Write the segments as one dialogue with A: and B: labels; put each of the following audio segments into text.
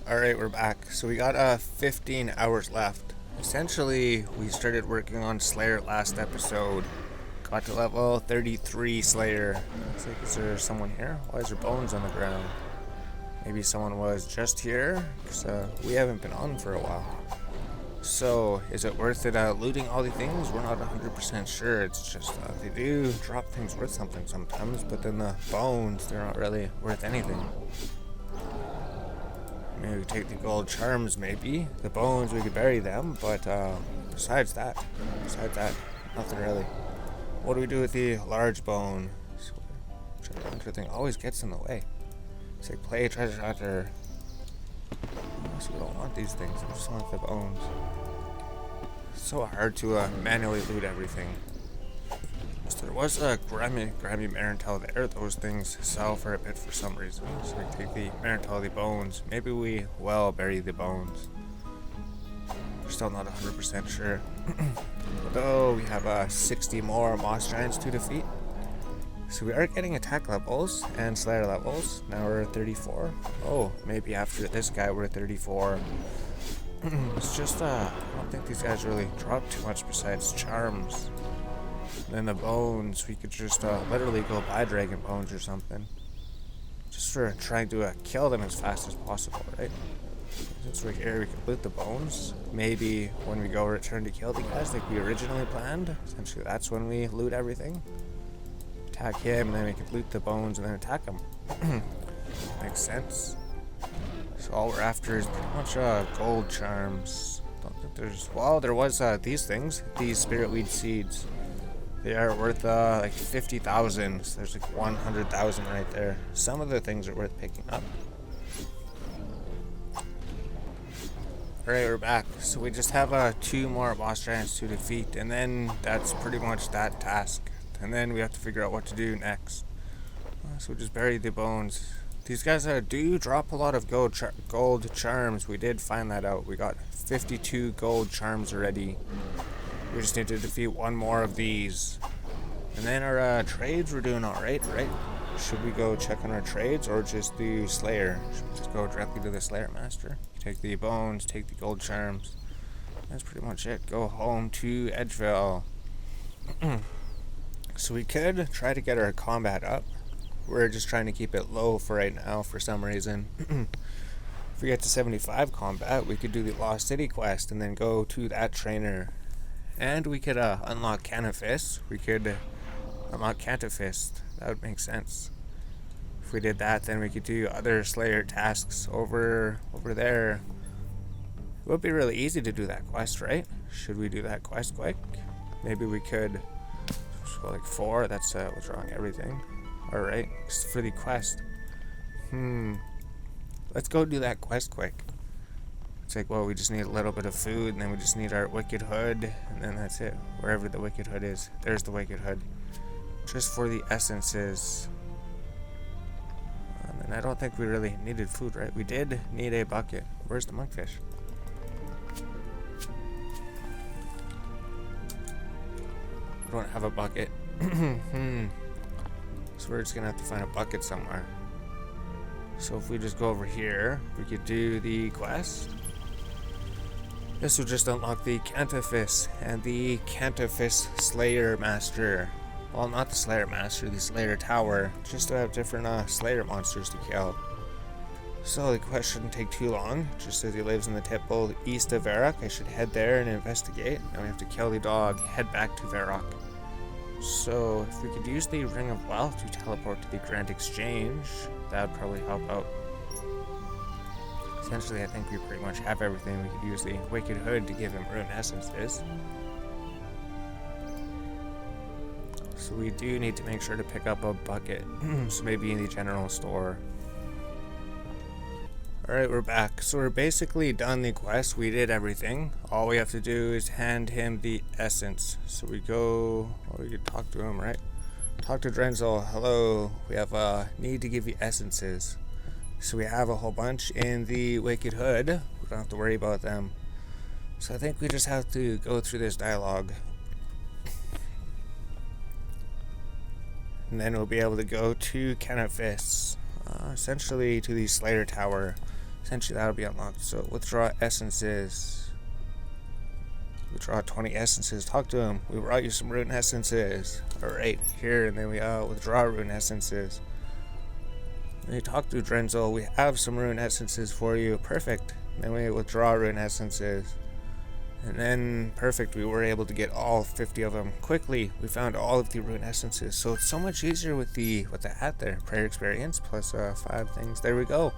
A: Alright, we're back. So we got 15 hours left. Essentially, we started working on Slayer last episode. Got to level 33 Slayer. Looks like, is there someone here? Why is there bones on the ground? Maybe someone was just here? Because we haven't been on for a while. So, is it worth it looting all the things? We're not 100% sure. It's just they do drop things worth something sometimes, but then the bones, they're not really worth anything. Maybe we take the gold charms, maybe. The bones, we could bury them, but besides that, nothing really. What do we do with the large bone? Treasure hunter thing always gets in the way. It's like play treasure hunter. So we don't want these things, we just want the bones. It's so hard to manually loot everything. So there was a Grammy Marentel there. Those things sell for a bit for some reason. So we take the Marentel, the bones. Maybe we will bury the bones. We're still not 100% sure. Although we have 60 more moss giants to defeat. So we are getting attack levels and slayer levels. Now we're 34. Oh, maybe after this guy we're 34. It's just, I don't think these guys really drop too much besides charms. And then the bones, we could just literally go buy dragon bones or something. Just for trying to kill them as fast as possible, right? Since we're here, we could loot the bones. Maybe when we go return to kill the guys like we originally planned. Essentially, that's when we loot everything. Attack him, and then we could loot the bones and then attack him. Makes sense. So all we're after is pretty much gold charms. Don't think there's... Well, there was these things. These spirit weed seeds. They are worth like 50,000. So there's like 100,000 right there. Some of the things are worth picking up. Alright, we're back. So we just have 2 more boss giants to defeat, and then that's pretty much that task. And then we have to figure out what to do next. So we just bury the bones. These guys do drop a lot of gold charms. We did find that out. We got 52 gold charms already. We just need to defeat 1 more of these. And then our trades, we're doing alright, right? Should we go check on our trades or just do Slayer? Should we just go directly to the Slayer Master? Take the bones, take the gold charms. That's pretty much it. Go home to Edgeville. So we could try to get our combat up. We're just trying to keep it low for right now for some reason. If we get to 75 combat, we could do the Lost City quest and then go to that trainer. And we could unlock Canifist. We could unlock Cantafist. That would make sense. If we did that, then we could do other Slayer tasks over there. It would be really easy to do that quest, right? Should we do that quest quick? Maybe we could just go like 4. That's what's wrong, everything. Alright, for the quest. Let's go do that quest quick. It's like, well, we just need a little bit of food, and then we just need our Wicked Hood, and then that's it. Wherever the Wicked Hood is. There's the Wicked Hood. Just for the essences. And I don't think we really needed food, right? We did need a bucket. Where's the monkfish? We don't have a bucket. So we're just gonna have to find a bucket somewhere. So if we just go over here, we could do the quest. This will just unlock the Cantafist and the Cantafist Slayer Master. Well, not the Slayer Master, the Slayer Tower. Just to have different Slayer monsters to kill. So the quest shouldn't take too long. Just as he lives in the temple east of Varrock, I should head there and investigate. Now we have to kill the dog, head back to Varrock. So if we could use the Ring of Wealth to teleport to the Grand Exchange, that would probably help out. Essentially, I think we pretty much have everything. We could use the Wicked Hood to give him rune essences. So we do need to make sure to pick up a bucket. So maybe in the general store. Alright, we're back. So we're basically done the quest. We did everything. All we have to do is hand him the essence. So we go... Oh, we could talk to him, right? Talk to Drenzel. Hello. We have need to give you essences. So we have a whole bunch in the Wicked Hood. We don't have to worry about them. So I think we just have to go through this dialogue. And then we'll be able to go to Canifist. Essentially to the Slayer Tower. Essentially that'll be unlocked. So withdraw essences. Withdraw 20 essences. Talk to him. We brought you some rune essences. Alright, here, and then we withdraw rune essences. When you talk to Drenzel, we have some rune essences for you. Perfect. And then we withdraw rune essences. And then, perfect, we were able to get all 50 of them quickly. We found all of the rune essences. So it's so much easier with the hat there. Prayer experience plus 5 things. There we go.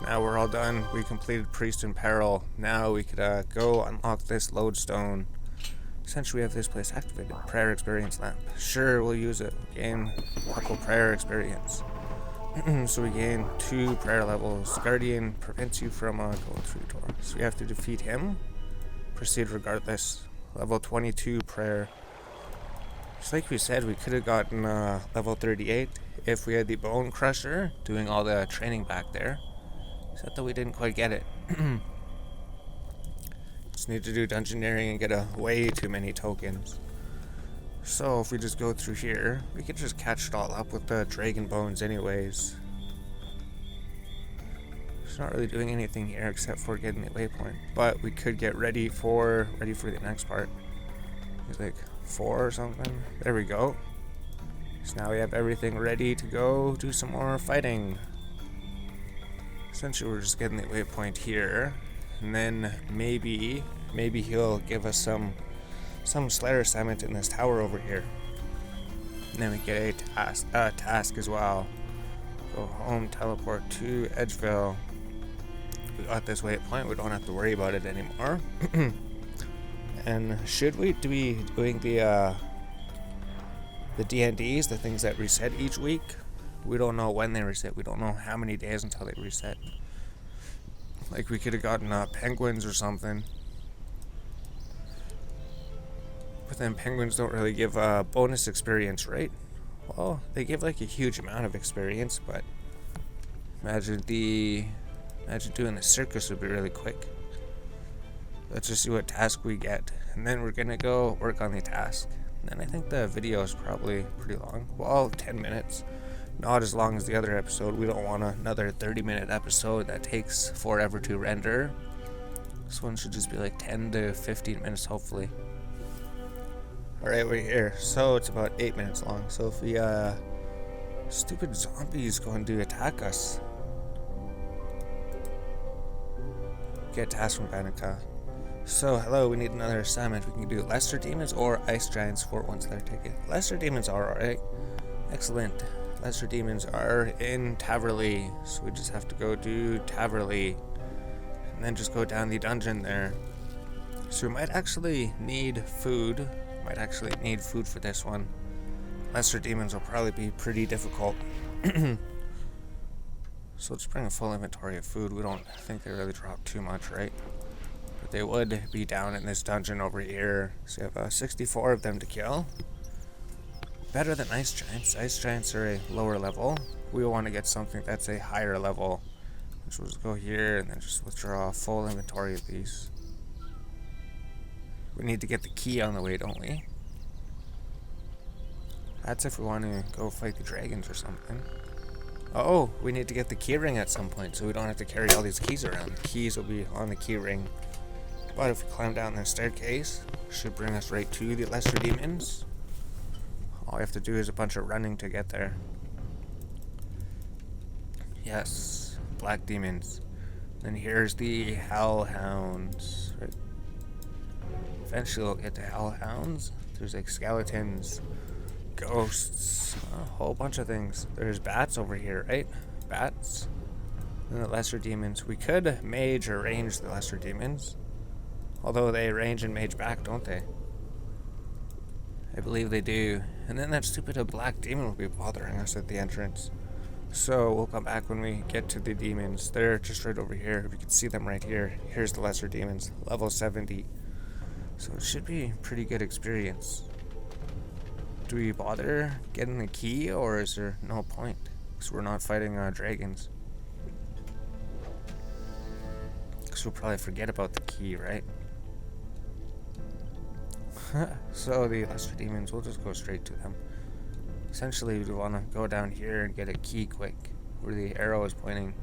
A: Now we're all done. We completed Priest and Peril. Now we could go unlock this lodestone. Essentially we have this place activated. Prayer experience lamp. Sure, we'll use it. Gain a couple prayer experience. So we gain 2 prayer levels. Guardian prevents you from going through the door. So we have to defeat him. Proceed regardless. Level 22 prayer. Just like we said, we could have gotten level 38 if we had the bone crusher doing all the training back there. Except that we didn't quite get it. Just need to do dungeoneering and get way too many tokens. So if we just go through here, we could just catch it all up with the dragon bones anyways. It's not really doing anything here except for getting the waypoint. But we could get ready for the next part. It's like 4 or something. There we go. So now we have everything ready to go do some more fighting. Essentially we're just getting the waypoint here. And then maybe he'll give us some Slayer assignment in this tower over here. And then we get a task as well. Go home, teleport to Edgeville. We got this waypoint, we don't have to worry about it anymore. And should we be doing the D&Ds, the things that reset each week? We don't know when they reset. We don't know how many days until they reset. Like we could have gotten penguins or something. But then penguins don't really give bonus experience, right? Well, they give like a huge amount of experience, but imagine doing the circus would be really quick. Let's just see what task we get, and then we're gonna go work on the task. And I think the video is probably pretty long. Well, 10 minutes. Not as long as the other episode. We don't want another 30-minute episode that takes forever to render. This one should just be like 10 to 15 minutes, hopefully. Alright, we're here. So it's about 8 minutes long. So if we, stupid zombies going to attack us. Get task from Banica. So, hello, we need another assignment. We can do Lesser Demons or Ice Giants for 1 Slayer ticket. Lesser Demons are alright. Excellent. Lesser Demons are in Taverley. So we just have to go do Taverley. And then just go down the dungeon there. So we might actually need food. For this one. Lesser Demons will probably be pretty difficult. So let's bring a full inventory of food. We don't think they really drop too much, right? But they would be down in this dungeon over here. So we have 64 of them to kill. Better than Ice Giants. Ice Giants are a lower level. We want to get something that's a higher level. So we'll just go here and then just withdraw a full inventory of these. We need to get the key on the way, don't we? That's if we want to go fight the dragons or something. Oh, we need to get the key ring at some point, so we don't have to carry all these keys around. The keys will be on the key ring. But if we climb down the staircase, it should bring us right to the Lesser Demons. All we have to do is a bunch of running to get there. Yes, Black Demons. And here's the Hellhounds. Right. Eventually we'll get to Hellhounds. There's like skeletons, ghosts, a whole bunch of things. There's bats over here, right? Bats. And the Lesser Demons. We could mage or range the Lesser Demons. Although they range and mage back, don't they? I believe they do. And then that stupid Black Demon will be bothering us at the entrance. So we'll come back when we get to the demons. They're just right over here. If you can see them right here. Here's the Lesser Demons. Level 70. So it should be pretty good experience. Do we bother getting the key, or is there no point? Because we're not fighting dragons. Because we'll probably forget about the key, right? So the Lesser Demons, we'll just go straight to them. Essentially, we want to go down here and get a key quick, where the arrow is pointing.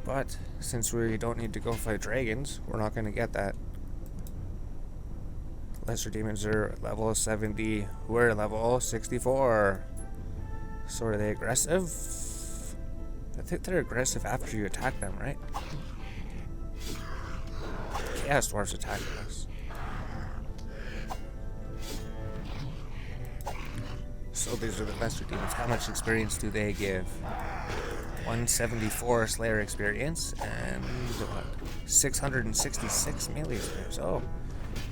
A: But since we don't need to go fight dragons, we're not going to get that. Lesser demons are level 70. We're level 64. So are they aggressive? I think they're aggressive after you attack them, right? Chaos Dwarfs attacking us. So these are the lesser demons. How much experience do they give? 174 Slayer experience and what? 666 melee experience. Oh,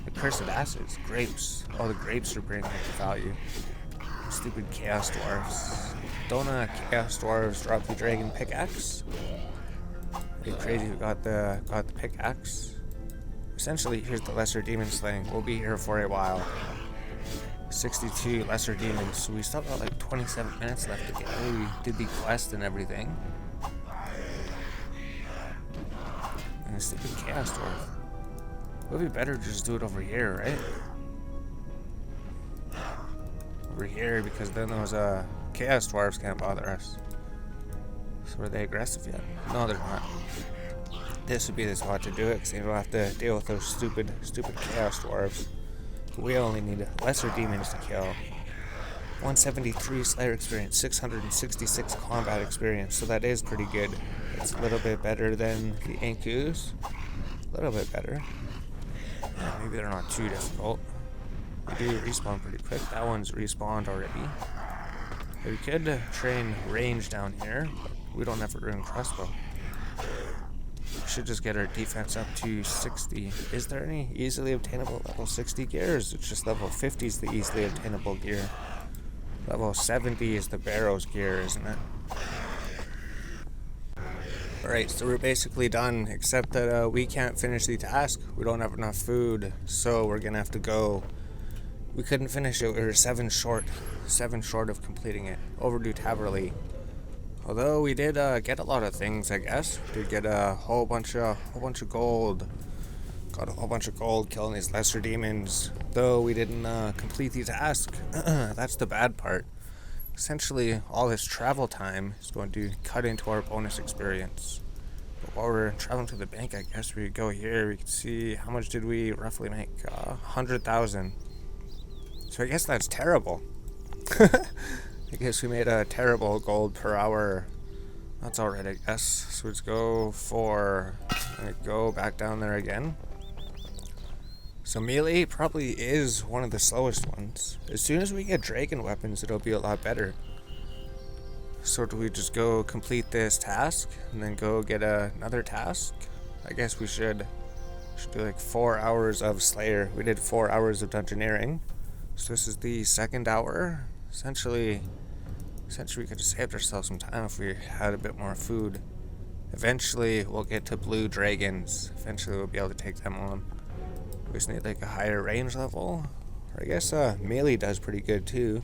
A: the Curse of Acids. Grapes. Oh, the grapes are bringing up the value. Stupid Chaos Dwarfs. Don't Chaos Dwarves drop the Dragon Pickaxe? Are you crazy who got the pickaxe? Essentially, here's the Lesser Demon Slaying. We'll be here for a while. 62 Lesser Demons. So we still got like 27 minutes left to get. We did the quest and everything. And a stupid Chaos Dwarf. It would be better to just do it over here, right? Over here, because then those Chaos Dwarves can't bother us. So are they aggressive yet? No, they're not. This would be the spot to do it, because you don't have to deal with those stupid Chaos Dwarves. We only need lesser demons to kill. 173 Slayer experience, 666 combat experience, so that is pretty good. It's a little bit better than the Ankus. A little bit better. Yeah, maybe they're not too difficult. They do respawn pretty quick. That one's respawned already. We could train range down here, but we don't have a rune crossbow. We should just get our defense up to 60. Is there any easily obtainable level 60 gear? Or is it just level 50 is the easily obtainable gear? Level 70 is the Barrow's gear, isn't it? Alright, so we're basically done, except that we can't finish the task. We don't have enough food, so we're gonna have to go. We couldn't finish it. We were 7 short of completing it. Overdue Taverly. Although we did get a lot of things, I guess. We did get a whole bunch of gold. Got a whole bunch of gold killing these lesser demons. Though we didn't complete the task. That's the bad part. Essentially, all this travel time is going to cut into our bonus experience. But while we're traveling to the bank, I guess we go here. We can see how much did we roughly make? 100,000. So I guess that's terrible. I guess we made a terrible gold per hour. That's alright, I guess. So let's go go back down there again. So melee probably is one of the slowest ones. As soon as we get dragon weapons, it'll be a lot better. So do we just go complete this task and then go get another task? I guess we should do like 4 hours of Slayer. We did 4 hours of dungeoneering. So this is the second hour. Essentially we could have saved ourselves some time if we had a bit more food. Eventually we'll get to blue dragons. Eventually we'll be able to take them on. We just need like a higher range level. Or I guess melee does pretty good too.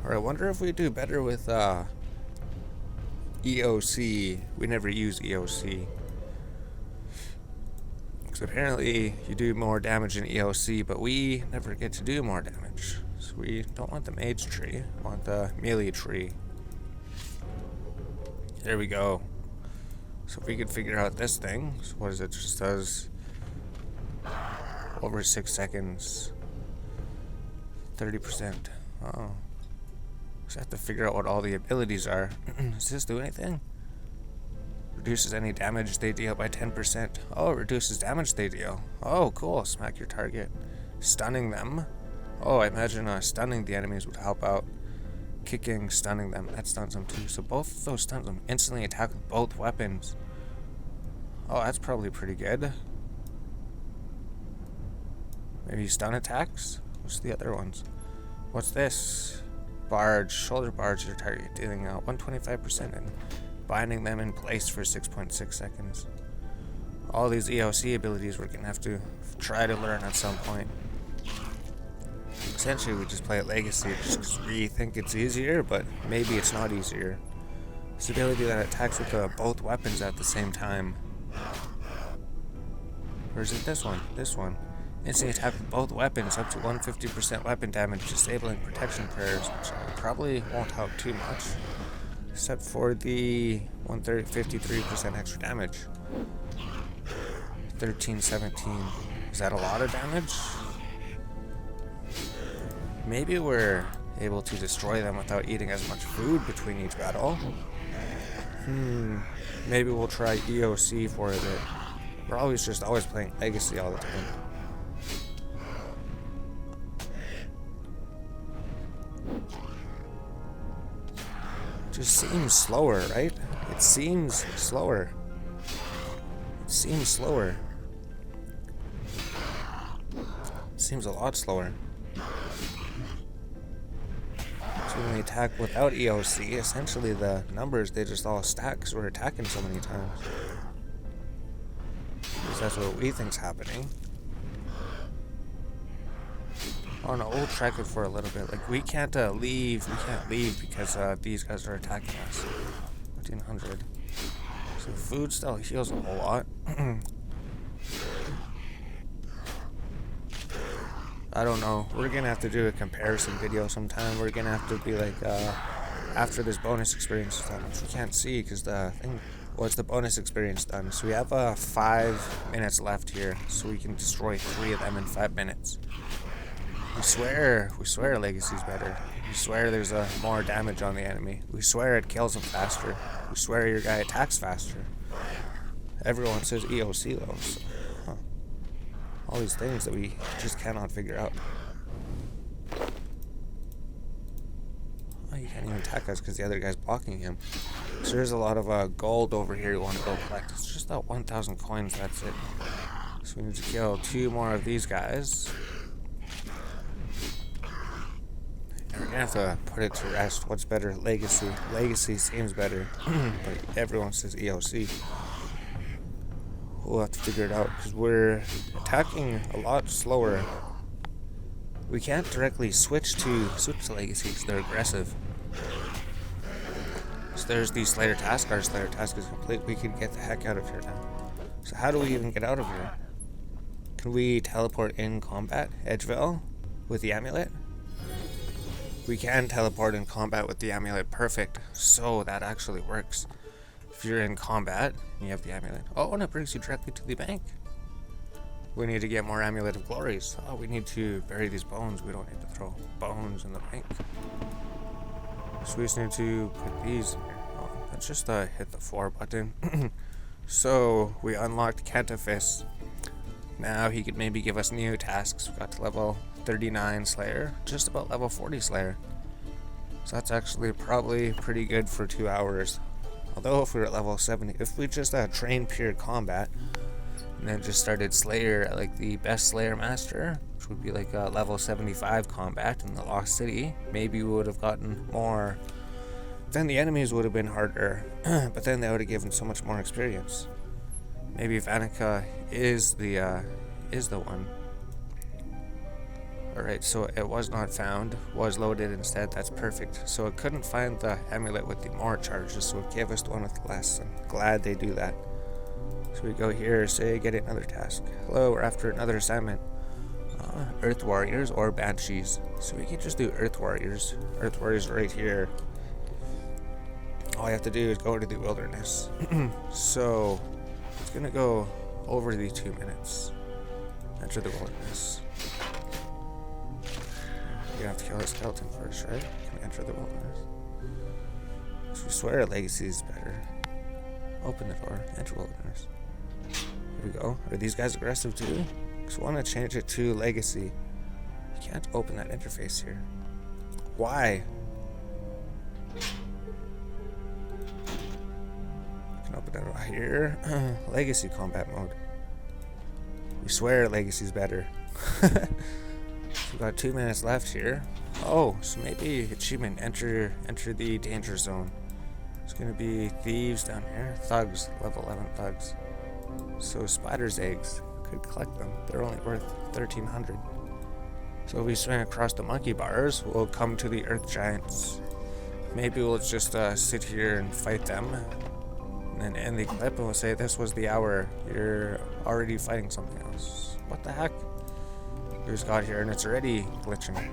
A: Or I wonder if we do better with EOC. We never use EOC. Because apparently you do more damage in EOC, but we never get to do more damage. So we don't want the mage tree, we want the melee tree. There we go. So if we could figure out this thing, so what is it? Just does over 6 seconds, 30%. Oh. So I have to figure out what all the abilities are. Does this do anything? Reduces any damage they deal by 10%. Oh, it reduces damage they deal. Oh, cool. Smack your target. Stunning them. Oh, I imagine stunning the enemies would help out. Kicking, stunning them. That stuns them too. So both of those stuns them. Instantly attack with both weapons. Oh, that's probably pretty good. Maybe stun attacks? What's the other ones? What's this? Barge. Shoulder barge your target, dealing 125% and binding them in place for 6.6 seconds. All these EOC abilities we're gonna have to try to learn at some point. Essentially, we just play at Legacy just because we think it's easier, but maybe it's not easier. This ability that attacks with both weapons at the same time. Or is it this one? This one. Instantly attack with both weapons up to 150% weapon damage, disabling protection prayers, which probably won't help too much. Except for the 53% extra damage. 1317. Is that a lot of damage? Maybe we're able to destroy them without eating as much food between each battle. Maybe we'll try EOC for a bit. We're always playing Legacy all the time. Just seems slower, right? It seems slower. It seems slower. It seems a lot slower. So when we attack without EOC, essentially the numbers, they just all stack because we're attacking so many times. Because that's what we think's happening. Oh no, we'll track it for a little bit. Like, we can't leave. We can't leave because these guys are attacking us. 1400. So food still heals a whole lot. I don't know. We're gonna have to do a comparison video sometime. We're gonna have to be like, after this bonus experience is done, which we can't see because the thing. What's the bonus experience done? So we have 5 minutes left here, so we can destroy 3 of them in 5 minutes. We swear Legacy's better. We swear there's more damage on the enemy. We swear it kills them faster. We swear your guy attacks faster. Everyone says EOC though. So, all these things that we just cannot figure out. Oh, you can't even attack us because the other guy's blocking him. So there's a lot of gold over here you want to go collect. It's just that 1,000 coins, that's it. So we need to kill 2 more of these guys. And we're gonna have to put it to rest. What's better? Legacy. Legacy seems better. But everyone says EOC. We'll have to figure it out because we're attacking a lot slower. We can't directly switch to Legacy because they're aggressive. So there's the Slayer task. Our Slayer task is complete. We can get the heck out of here now. So how do we even get out of here? Can we teleport in combat, Edgeville, with the amulet? We can teleport in combat with the amulet. Perfect. So that actually works. If you're in combat, you have the amulet. Oh, and it brings you directly to the bank. We need to get more Amulet of Glories. Oh, we need to bury these bones. We don't need to throw bones in the bank. So we just need to put these in here. Oh, let's just hit the 4 button. So we unlocked Cantafis. Now he could maybe give us new tasks. We got to level 39 Slayer, just about level 40 Slayer. So that's actually probably pretty good for 2 hours. Although if we were at level 70, if we just trained pure combat, and then just started Slayer, like the best Slayer Master, which would be like level 75 combat in the Lost City, maybe we would have gotten more. Then the enemies would have been harder, but then they would have given so much more experience. Maybe Vanica is the one. Alright, so it was not found, was loaded instead, that's perfect. So it couldn't find the amulet with the more charges, so it gave us the one with less. I'm glad they do that. So we go here, say get another task. Hello, we're after another assignment. Earth Warriors or Banshees. So we can just do Earth Warriors. Earth Warriors right here. All I have to do is go to the wilderness. So it's gonna go over the 2 minutes. Enter the wilderness. You're gonna have to kill a skeleton first, right? Can we enter the wilderness? So we swear Legacy is better. Open the door, enter wilderness. Here we go. Are these guys aggressive too? Because we want to change it to Legacy. You can't open that interface here. Why? You can open it right here. Legacy combat mode. We swear Legacy's better. We've got 2 minutes left here. Oh, so maybe achievement, enter the danger zone. It's gonna be thieves down here. Thugs, level 11 thugs. So spider's eggs, could collect them. They're only worth 1,300. So if we swing across the monkey bars, we'll come to the earth giants. Maybe we'll just sit here and fight them. And then end the clip and we'll say this was the hour. You're already fighting something else. What the heck? We just got here and it's already glitching.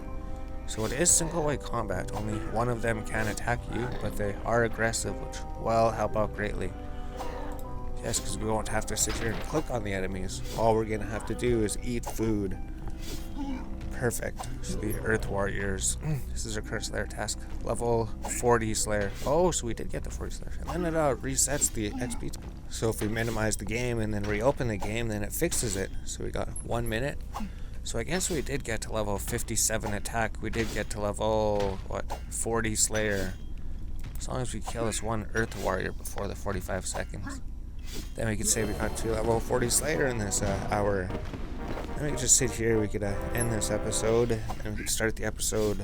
A: So it is single-way combat. Only one of them can attack you, but they are aggressive, which will help out greatly. Yes, because we won't have to sit here and click on the enemies. All we're going to have to do is eat food. Perfect. So the Earth Warriors. This is our current Slayer task. Level 40 Slayer. Oh, so we did get the 40 Slayer. And then it resets the XP. So if we minimize the game and then reopen the game, then it fixes it. So we got 1 minute. So I guess we did get to level 57 attack. We did get to level, 40 Slayer. As long as we kill this one Earth Warrior before the 45 seconds. Then we could say we got to level 40 Slayer in this hour. Then we could just sit here, we could end this episode, and we could start the episode